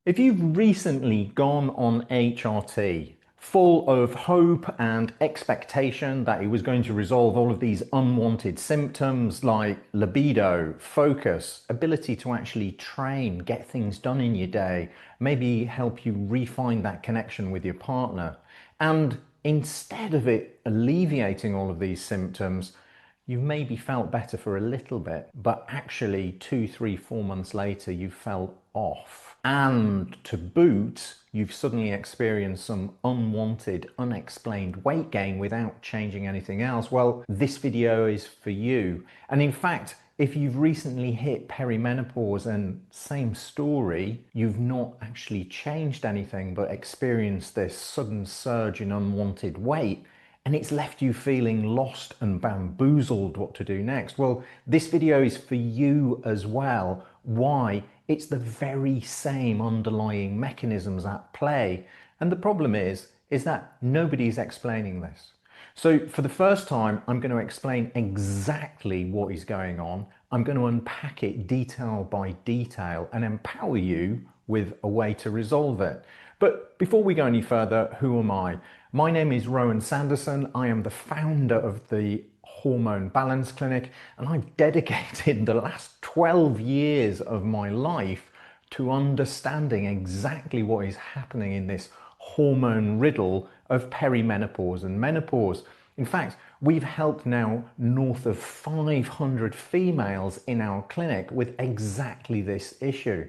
If you've recently gone on HRT, full of hope and expectation that it was going to resolve all of these unwanted symptoms like libido, focus, ability to actually train, get things done in your day, maybe help you refine that connection with your partner, and instead of it alleviating all of these symptoms, you maybe felt better for a little bit, but actually 2, 3, 4 months later, you fell off. And to boot, you've suddenly experienced some unwanted, unexplained weight gain without changing anything else. Well, this video is for you. And in fact, if you've recently hit perimenopause and same story, you've not actually changed anything but experienced this sudden surge in unwanted weight, and it's left you feeling lost and bamboozled what to do next. Well, this video is for you as well. Why? It's the very same underlying mechanisms at play. And the problem is that nobody's explaining this. So for the first time, I'm going to explain exactly what is going on. I'm going to unpack it detail by detail and empower you with a way to resolve it. But before we go any further, who am I? My name is Rowan Sanderson. I am the founder of the Hormone Balance Clinic, and I've dedicated the last 12 years of my life to understanding exactly what is happening in this hormone riddle of perimenopause and menopause. In fact, we've helped now north of 500 females in our clinic with exactly this issue.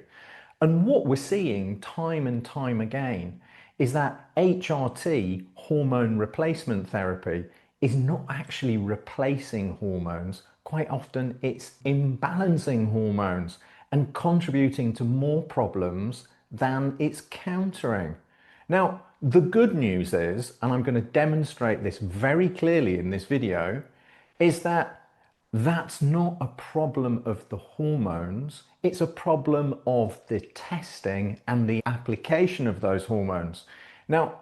And what we're seeing time and time again is that HRT, hormone replacement therapy, is not actually replacing hormones. Quite often it's imbalancing hormones and contributing to more problems than it's countering. Now, the good news is, and I'm going to demonstrate this very clearly in this video, is that that's not a problem of the hormones, it's a problem of the testing and the application of those hormones. Now,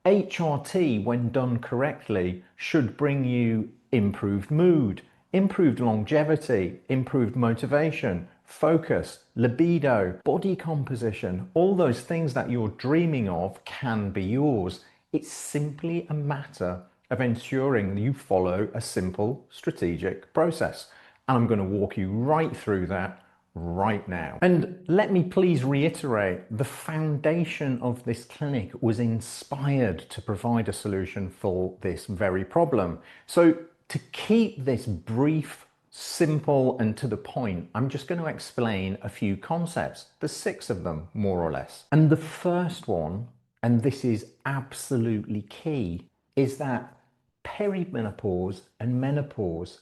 HRT, when done correctly, should bring you improved mood, improved longevity, improved motivation, focus, libido, body composition. All those things that you're dreaming of can be yours. It's simply a matter of ensuring you follow a simple strategic process. And I'm going to walk you right through that right now. And let me please reiterate, the foundation of this clinic was inspired to provide a solution for this very problem. So to keep this brief, simple and to the point, I'm just going to explain a few concepts. There's 6 of them, more or less. And the first one, and this is absolutely key, is that perimenopause and menopause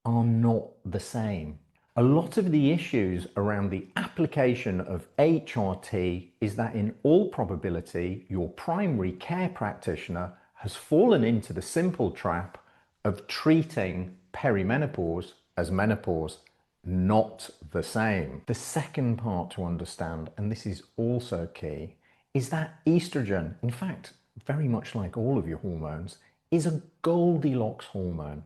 are not the same. A lot of the issues around the application of HRT is that in all probability, your primary care practitioner has fallen into the simple trap of treating perimenopause as menopause. Not the same. The second part to understand, and this is also key, is that estrogen, in fact, very much like all of your hormones, is a Goldilocks hormone.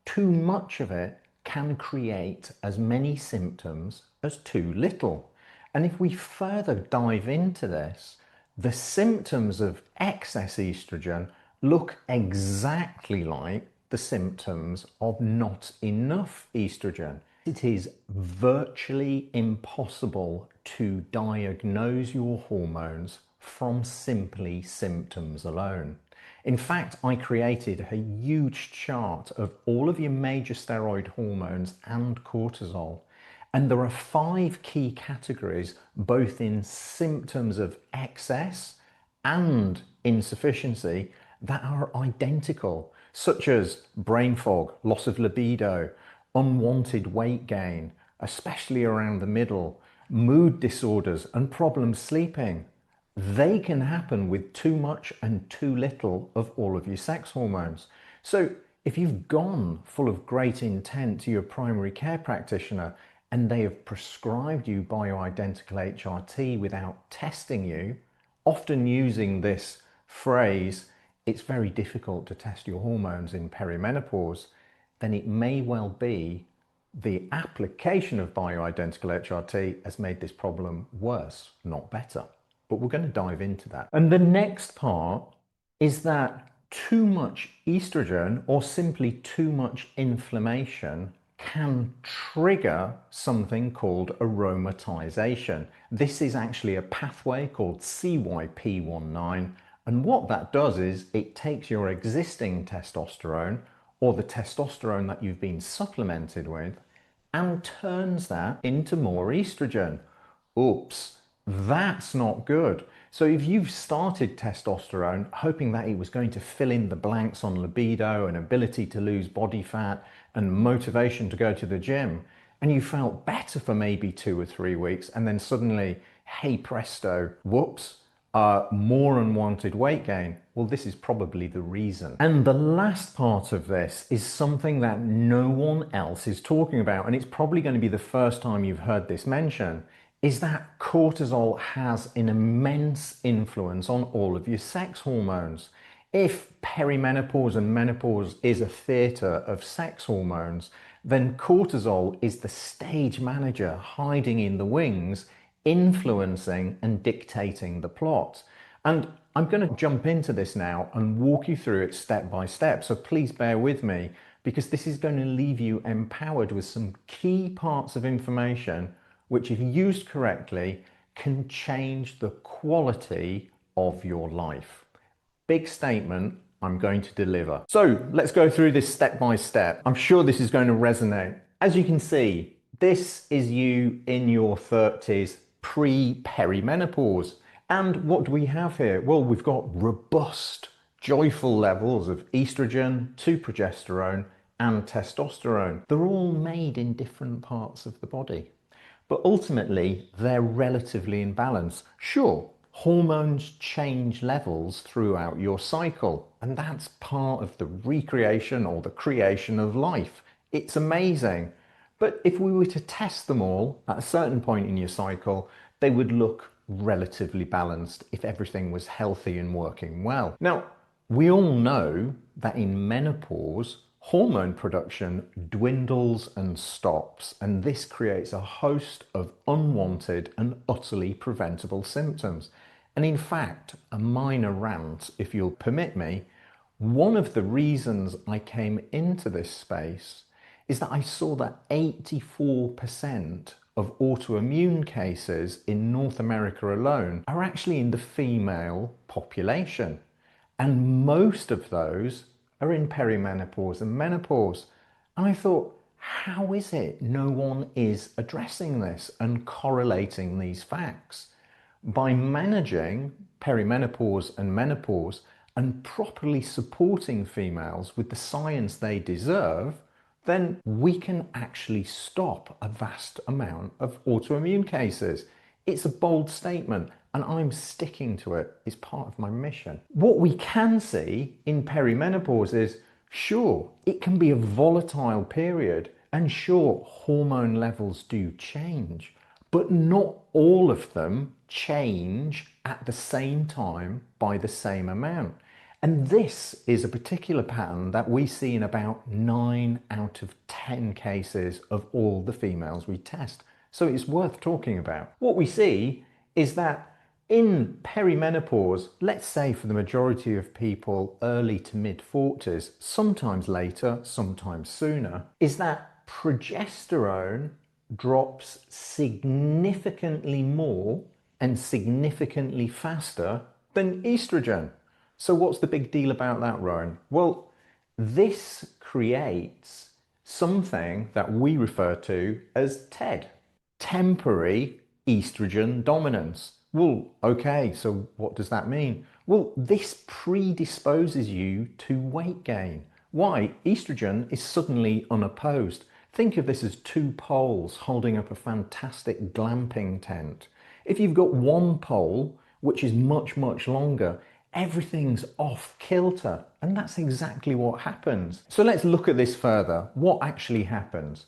Too much of it can create as many symptoms as too little. And if we further dive into this, the symptoms of excess estrogen look exactly like the symptoms of not enough estrogen. It is virtually impossible to diagnose your hormones from simply symptoms alone. In fact, I created a huge chart of all of your major steroid hormones and cortisol. And there are 5 key categories, both in symptoms of excess and insufficiency, that are identical, such as brain fog, loss of libido, unwanted weight gain, especially around the middle, mood disorders and problems sleeping. They can happen with too much and too little of all of your sex hormones. So if you've gone full of great intent to your primary care practitioner and they have prescribed you bioidentical HRT without testing you, often using this phrase, it's very difficult to test your hormones in perimenopause, then it may well be The application of bioidentical HRT has made this problem worse, not better. But we're going to dive into that. And the next part is that too much estrogen or simply too much inflammation can trigger something called aromatization. This is actually a pathway called CYP19, and what that does is it takes your existing testosterone or the testosterone that you've been supplemented with and turns that into more estrogen. Oops, that's not good. So if you've started testosterone hoping that it was going to fill in the blanks on libido and ability to lose body fat and motivation to go to the gym, and you felt better for maybe 2 or 3 weeks, and then suddenly, hey presto, whoops, more unwanted weight gain, well, this is probably the reason. And the last part of this is something that no one else is talking about, and it's probably going to be the first time you've heard this mentioned, is that cortisol has an immense influence on all of your sex hormones. If perimenopause and menopause is a theatre of sex hormones, then cortisol is the stage manager hiding in the wings, influencing and dictating the plot. And I'm going to jump into this now and walk you through it step by step. So please bear with me, because this is going to leave you empowered with some key parts of information which, if used correctly, can change the quality of your life. Big statement, I'm going to deliver. So let's go through this step by step. I'm sure this is going to resonate. As you can see, this is you in your 30s, pre-perimenopause. And what do we have here? Well, we've got robust, joyful levels of estrogen, 2 progesterone, and testosterone. They're all made in different parts of the body, but ultimately they're relatively in balance. Sure, hormones change levels throughout your cycle, and that's part of the recreation or the creation of life. It's amazing. But if we were to test them all at a certain point in your cycle, they would look relatively balanced if everything was healthy and working well. Now, we all know that in menopause, hormone production dwindles and stops, and this creates a host of unwanted and utterly preventable symptoms. And in fact, a minor rant, if you'll permit me, one of the reasons I came into this space is that I saw that 84% of autoimmune cases in North America alone are actually in the female population. And most of those are in perimenopause and menopause. And I thought, how is it no one is addressing this and correlating these facts? By managing perimenopause and menopause and properly supporting females with the science they deserve, then we can actually stop a vast amount of autoimmune cases. It's a bold statement, and I'm sticking to it. It's part of my mission. What we can see in perimenopause is, sure, it can be a volatile period, and sure, hormone levels do change, but not all of them change at the same time by the same amount. And this is a particular pattern that we see in about 9 out of 10 cases of all the females we test. So it's worth talking about. What we see is that in perimenopause, let's say for the majority of people early to mid 40s, sometimes later, sometimes sooner, is that progesterone drops significantly more and significantly faster than estrogen. So what's the big deal about that, Rowan? Well, this creates something that we refer to as TED, temporary estrogen dominance. Well, okay, so what does that mean? Well, this predisposes you to weight gain. Why? Estrogen is suddenly unopposed. Think of this as 2 poles holding up a fantastic glamping tent. If you've got one pole, which is much, much longer, everything's off kilter, and that's exactly what happens. So let's look at this further. What actually happens?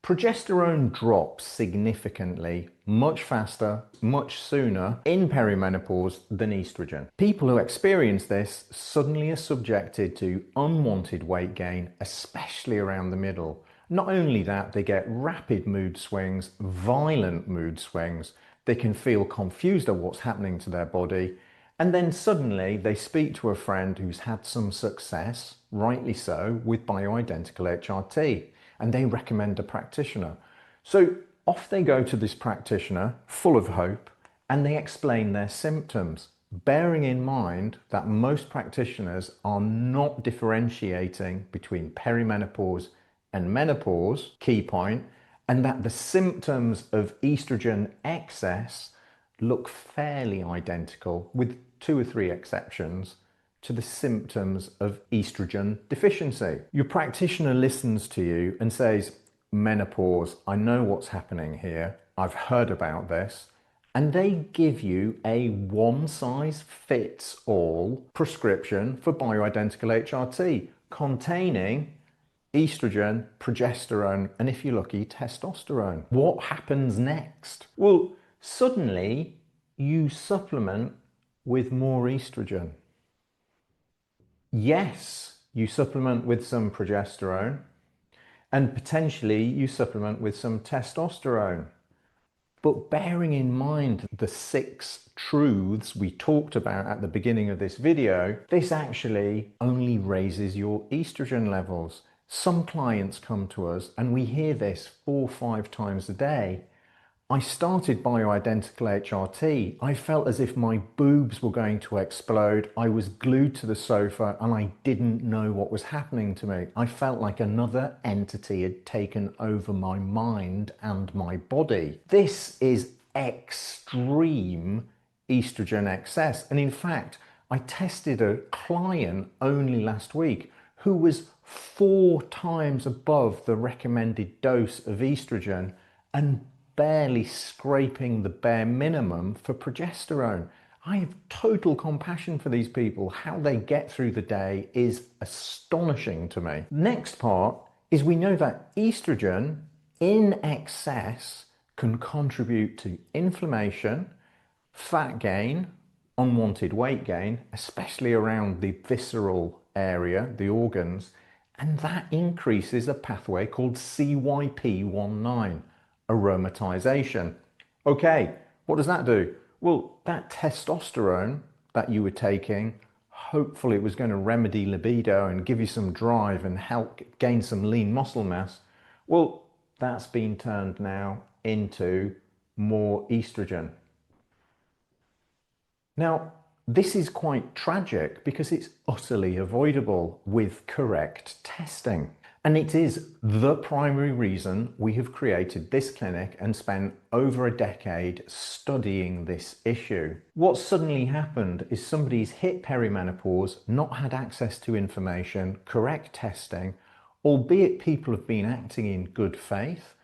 Progesterone drops significantly, much faster, much sooner in perimenopause than estrogen. People who experience this suddenly are subjected to unwanted weight gain, especially around the middle. Not only that, they get rapid mood swings, violent mood swings. They can feel confused at what's happening to their body. And then suddenly they speak to a friend who's had some success, rightly so, with bioidentical HRT, and they recommend a practitioner. So off they go to this practitioner, full of hope, and they explain their symptoms, bearing in mind that most practitioners are not differentiating between perimenopause and menopause, key point, and that the symptoms of estrogen excess look fairly identical, with 2 or 3 exceptions, to the symptoms of estrogen deficiency. Your practitioner listens to you and says, menopause, I know what's happening here, I've heard about this, and they give you a one-size-fits-all prescription for bioidentical HRT containing estrogen, progesterone, and if you're lucky, testosterone. What happens next? Well, suddenly you supplement with more estrogen. Yes, you supplement with some progesterone, and potentially you supplement with some testosterone. But bearing in mind the 6 truths we talked about at the beginning of this video, this actually only raises your estrogen levels. Some clients come to us and we hear this 4 or 5 times a day. I started bioidentical HRT. I felt as if my boobs were going to explode. I was glued to the sofa and I didn't know what was happening to me. I felt like another entity had taken over my mind and my body. This is extreme estrogen excess. And in fact, I tested a client only last week who was 4 times above the recommended dose of estrogen and barely scraping the bare minimum for progesterone. I have total compassion for these people. How they get through the day is astonishing to me. Next part is we know that estrogen in excess can contribute to inflammation, fat gain, unwanted weight gain, especially around the visceral area, the organs, and that increases a pathway called CYP19, aromatization. Okay, what does that do? Well, that testosterone that you were taking, hopefully it was going to remedy libido and give you some drive and help gain some lean muscle mass. Well, that's been turned now into more estrogen. Now, this is quite tragic because it's utterly avoidable with correct testing. And it is the primary reason we have created this clinic and spent over a decade studying this issue. What suddenly happened is somebody's hit perimenopause, not had access to information, correct testing, albeit people have been acting in good faith,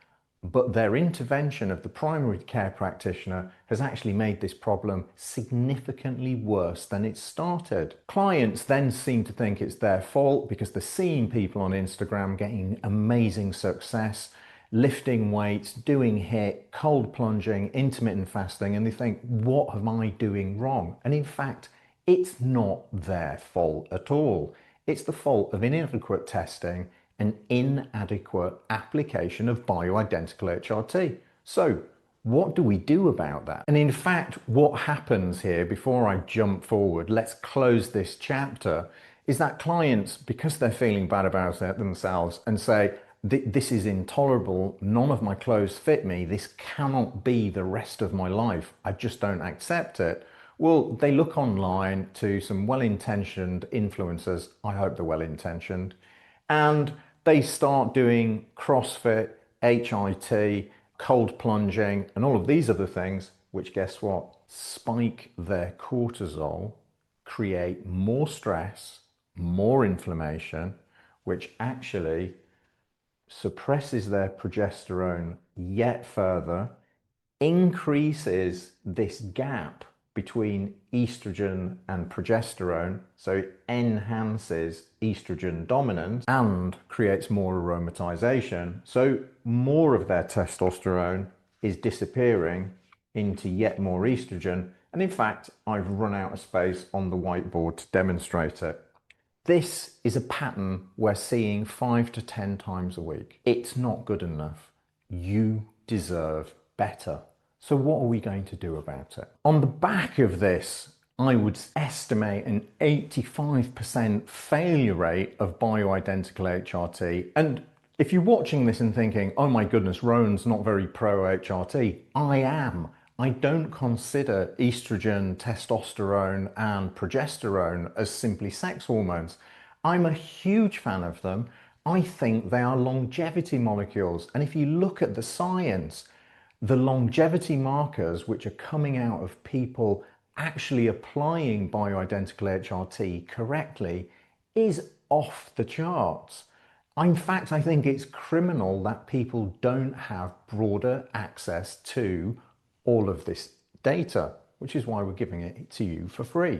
but their intervention of the primary care practitioner has actually made this problem significantly worse than it started. Clients then seem to think it's their fault because they're seeing people on Instagram getting amazing success, lifting weights, doing HIIT, cold plunging, intermittent fasting, and they think, what am I doing wrong? And in fact, it's not their fault at all. It's the fault of inadequate testing and inadequate application of bioidentical HRT. So what do we do about that? And in fact, what happens here, before I jump forward, let's close this chapter, is that clients, because they're feeling bad about it themselves and say, this is intolerable, none of my clothes fit me, this cannot be the rest of my life, I just don't accept it. Well, they look online to some well-intentioned influencers, I hope they're well-intentioned, and they start doing CrossFit, HIIT, cold plunging, and all of these other things, which guess what? Spike their cortisol, create more stress, more inflammation, which actually suppresses their progesterone yet further, increases this gap between estrogen and progesterone, so it enhances estrogen dominance and creates more aromatization. So more of their testosterone is disappearing into yet more estrogen. And in fact, I've run out of space on the whiteboard to demonstrate it. This is a pattern we're seeing 5 to 10 times a week. It's not good enough. You deserve better. So what are we going to do about it? On the back of this, I would estimate an 85% failure rate of bioidentical HRT. And if you're watching this and thinking, oh my goodness, Rowan's not very pro HRT, I am. I don't consider estrogen, testosterone, and progesterone as simply sex hormones. I'm a huge fan of them. I think they are longevity molecules. And if you look at the science, the longevity markers which are coming out of people actually applying bioidentical HRT correctly is off the charts. In fact, I think it's criminal that people don't have broader access to all of this data, which is why we're giving it to you for free.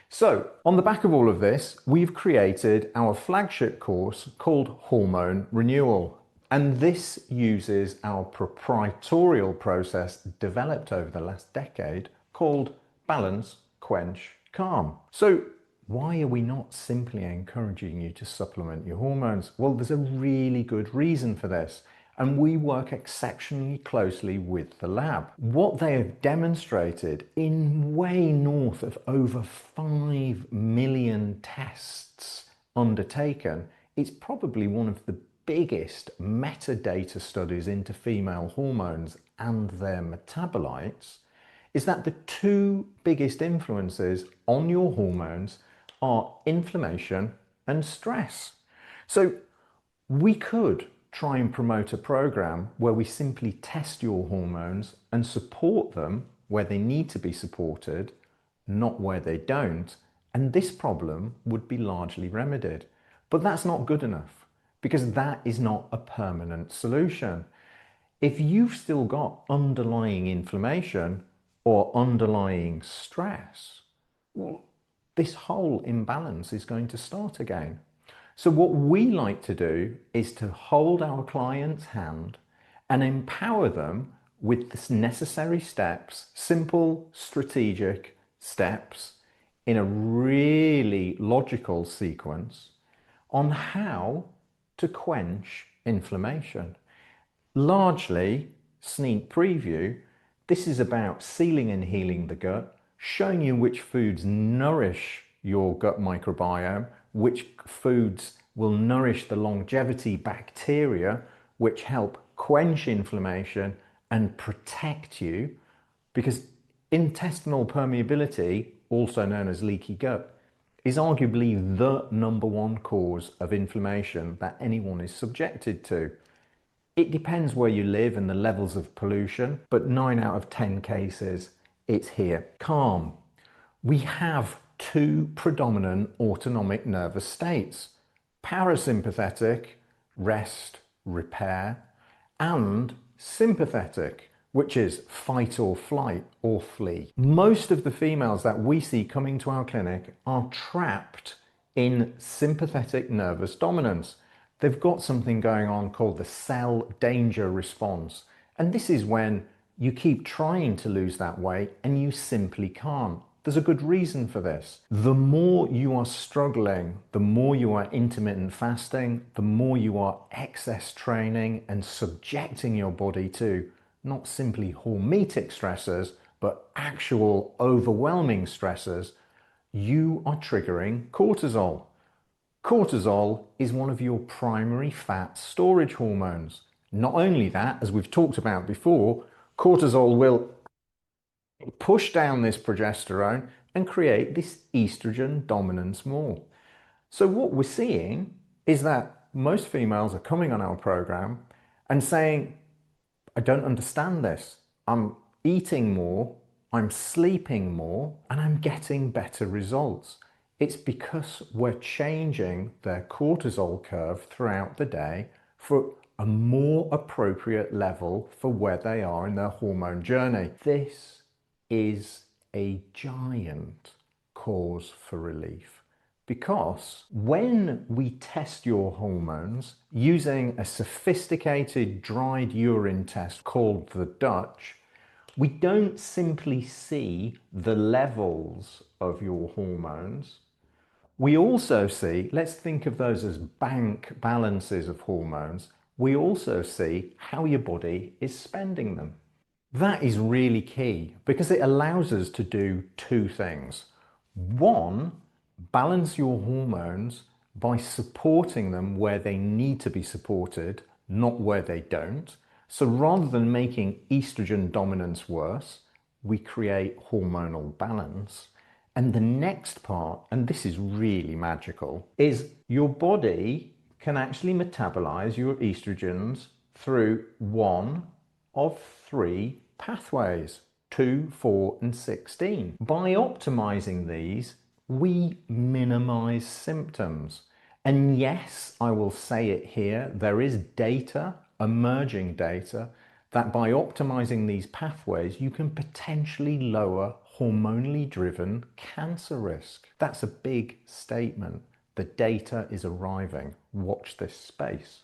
So, on the back of all of this, we've created our flagship course called Hormone Renewal. And this uses our proprietary process developed over the last decade called Balance, Quench, Calm. So, why are we not simply encouraging you to supplement your hormones? Well, there's a really good reason for this. And we work exceptionally closely with the lab. What they have demonstrated in way north of over 5 million tests undertaken, it's probably one of the biggest metadata studies into female hormones and their metabolites, is that the two biggest influences on your hormones are inflammation and stress. So we could try and promote a program where we simply test your hormones and support them where they need to be supported, not where they don't, and this problem would be largely remedied. But that's not good enough, because that is not a permanent solution. If you've still got underlying inflammation or underlying stress, well, this whole imbalance is going to start again. So what we like to do is to hold our client's hand and empower them with the necessary steps, simple, strategic steps in a really logical sequence on how to quench inflammation. Largely, sneak preview, this is about sealing and healing the gut, showing you which foods nourish your gut microbiome, which foods will nourish the longevity bacteria, which help quench inflammation and protect you, because intestinal permeability, also known as leaky gut, is arguably the #1 cause of inflammation that anyone is subjected to. It depends where you live and the levels of pollution, but 9 out of 10 cases, it's here. Calm. We have two predominant autonomic nervous states: parasympathetic, rest, repair, and sympathetic, which is fight or flight or flee. Most of the females that we see coming to our clinic are trapped in sympathetic nervous dominance. They've got something going on called the cell danger response. And this is when you keep trying to lose that weight and you simply can't. There's a good reason for this. The more you are struggling, the more you are intermittent fasting, the more you are excess training and subjecting your body to not simply hormetic stressors, but actual overwhelming stressors, you are triggering cortisol. Cortisol is one of your primary fat storage hormones. Not only that, as we've talked about before, cortisol will push down this progesterone and create this estrogen dominance more. So what we're seeing is that most females are coming on our program and saying, I don't understand this. I'm eating more, I'm sleeping more, and I'm getting better results. It's because we're changing their cortisol curve throughout the day for a more appropriate level for where they are in their hormone journey. This is a giant cause for relief, because when we test your hormones using a sophisticated dried urine test called the Dutch, we don't simply see the levels of your hormones, We also see, let's think of those as bank balances of hormones. We also see how your body is spending them. That is really key because it allows us to do two things. One, balance your hormones by supporting them where they need to be supported, not where they don't. So rather than making estrogen dominance worse, we create hormonal balance. And the next part, and this is really magical, is your body can actually metabolize your estrogens through one of three pathways, 2, 4, and 16. By optimizing these, we minimize symptoms. And yes, I will say it here, there is data, emerging data, that by optimizing these pathways, you can potentially lower hormonally driven cancer risk. That's a big statement. The data is arriving. Watch this space.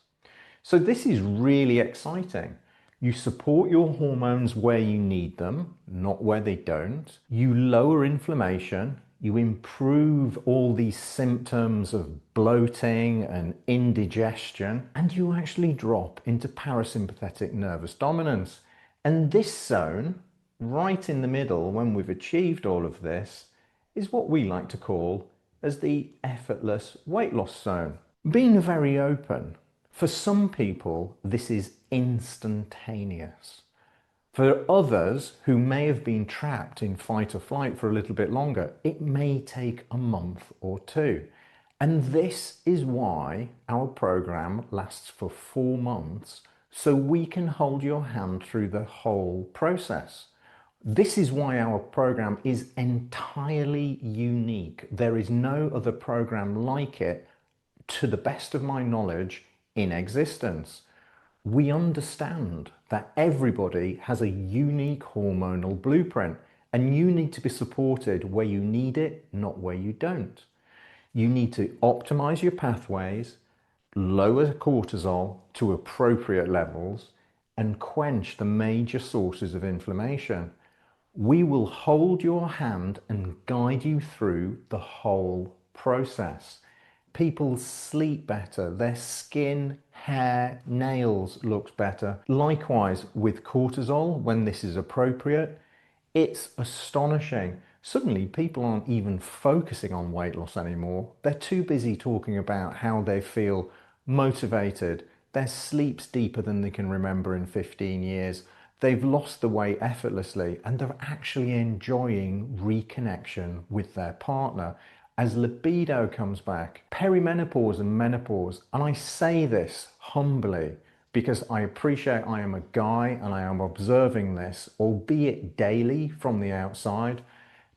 So this is really exciting. You support your hormones where you need them, not where they don't. You lower inflammation. You improve all these symptoms of bloating and indigestion, and you actually drop into parasympathetic nervous dominance. And this zone, right in the middle, when we've achieved all of this, is what we like to call as the effortless weight loss zone. Being very open, for some people, this is instantaneous. For others who may have been trapped in fight or flight for a little bit longer, it may take a month or two. And this is why our program lasts for 4 months, so we can hold your hand through the whole process. This is why our program is entirely unique. There is no other program like it, to the best of my knowledge, in existence. We understand that everybody has a unique hormonal blueprint, and you need to be supported where you need it, not where you don't. You need to optimize your pathways, lower cortisol to appropriate levels, and quench the major sources of inflammation. We will hold your hand and guide you through the whole process. People sleep better, their skin, hair, nails looks better. Likewise with cortisol, when this is appropriate, it's astonishing. Suddenly people aren't even focusing on weight loss anymore. They're too busy talking about how they feel motivated. Their sleep's deeper than they can remember in 15 years. They've lost the weight effortlessly, and they're actually enjoying reconnection with their partner as libido comes back. Perimenopause and menopause, and I say this humbly because I appreciate I am a guy and I am observing this, albeit daily from the outside.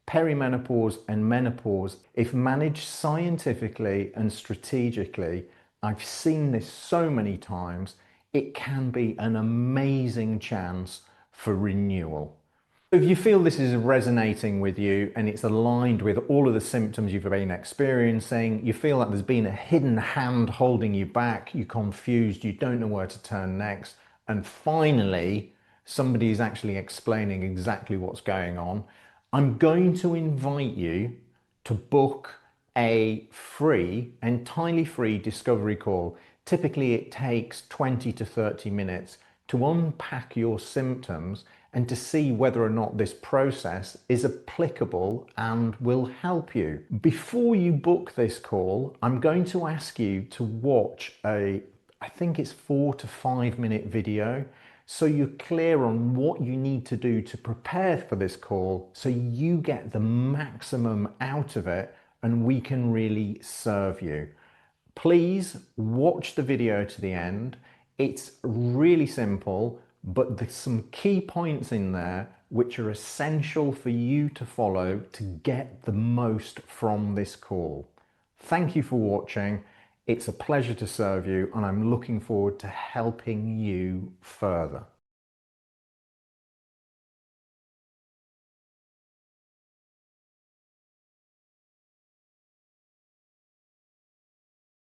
Perimenopause and menopause, if managed scientifically and strategically, I've seen this so many times, it can be an amazing chance for renewal. If you feel this is resonating with you and it's aligned with all of the symptoms you've been experiencing, you feel like there's been a hidden hand holding you back, you're confused, you don't know where to turn next, and finally, somebody is actually explaining exactly what's going on, I'm going to invite you to book a free, entirely free discovery call. Typically, it takes 20 to 30 minutes to unpack your symptoms and to see whether or not this process is applicable and will help you. Before you book this call, I'm going to ask you to watch I think it's 4 to 5 minute video, so you're clear on what you need to do to prepare for this call so you get the maximum out of it and we can really serve you. Please watch the video to the end. It's really simple, but there's some key points in there which are essential for you to follow to get the most from this call. Thank you for watching. It's a pleasure to serve you, and I'm looking forward to helping you further.